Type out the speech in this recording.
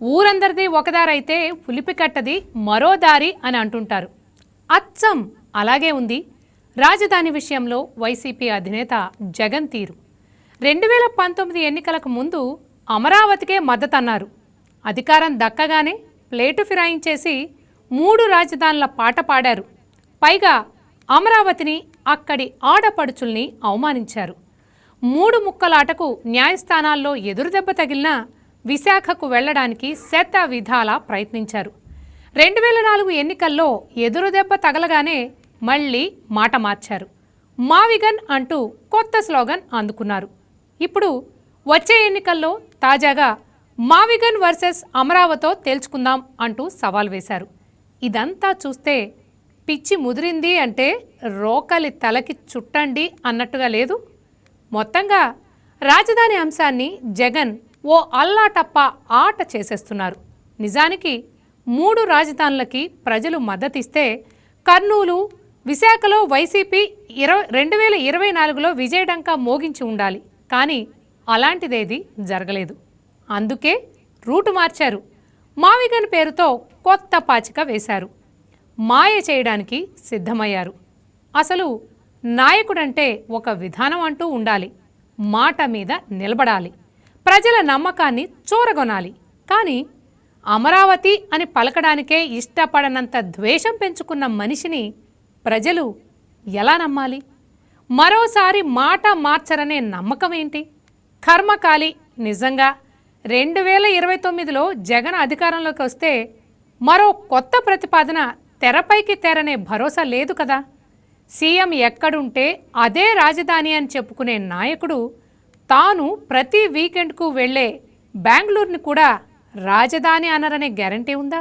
ఊరందరిది ఒకదారైతే పులిపికట్టది మరో దారి అని అంటుంటారు. అచ్చం అలాగే ఉంది రాజధాని విషయంలో వైసీపీ అధినేత జగన్ తీరు. 2019 ఎన్నికలకు ముందు అమరావతికే మద్దతన్నారు. అధికారం దక్కగానే ప్లేటు ఫిరాయించేసి 3 రాజధానుల పాట పాడారు. పైగా అమరావతిని, అక్కడి ఆడపడుచుల్ని అవమానించారు. 3 ముక్కలాటకు న్యాయస్థానాల్లో ఎదురుదెబ్బ తగిలినా విశాఖకు వెళ్లడానికి శత విధాలా ప్రయత్నించారు. 2004 ఎన్నికల్లో ఎదురుదెబ్బ తగలగానే మళ్లీ మాట మార్చారు. మావిగన్ అంటూ కొత్త స్లోగన్ అందుకున్నారు. ఇప్పుడు వచ్చే ఎన్నికల్లో తాజాగా మావిగన్ వర్సెస్ అమరావతితో తేల్చుకుందాం అంటూ సవాల్ వేశారు. ఇదంతా చూస్తే పిచ్చి ముదిరింది అంటే రోకలి తలకి చుట్టండి అన్నట్టుగా లేదు. మొత్తంగా రాజధాని అంశాన్ని జగన్ ఓ అల్లాటప్ప ఆట చేసేస్తున్నారు. నిజానికి 3 రాజధానులకి ప్రజలు మద్దతిస్తే కర్నూలు, విశాఖలో వైసీపీ 2024లో విజయడంకా మోగించి ఉండాలి. కానీ అలాంటిదేది జరగలేదు. అందుకే రూటు మార్చారు. మావిగన్ పేరుతో కొత్త పాచిక వేశారు. మాయ చేయడానికి సిద్ధమయ్యారు. అసలు నాయకుడంటే ఒక విధానం అంటూ ఉండాలి. మాట మీద నిలబడాలి. ప్రజల నమ్మకాన్ని చూరగొనాలి. కానీ అమరావతి అని పలకడానికే ఇష్టపడనంత ద్వేషం పెంచుకున్న మనిషిని ప్రజలు ఎలా నమ్మాలి? మరోసారి మాట మార్చరనే నమ్మకం ఏంటి? కర్మకాలి. నిజంగా 2029లో జగన్ అధికారంలోకి వస్తే మరో కొత్త ప్రతిపాదన తెరపైకి తెరనే భరోసా లేదు కదా. సీఎం ఎక్కడుంటే అదే రాజధాని అని చెప్పుకునే నాయకుడు తాను ప్రతి వీకెండ్కు వెళ్లే బెంగళూరుని కూడా రాజధాని అనరనే గ్యారంటీ ఉందా?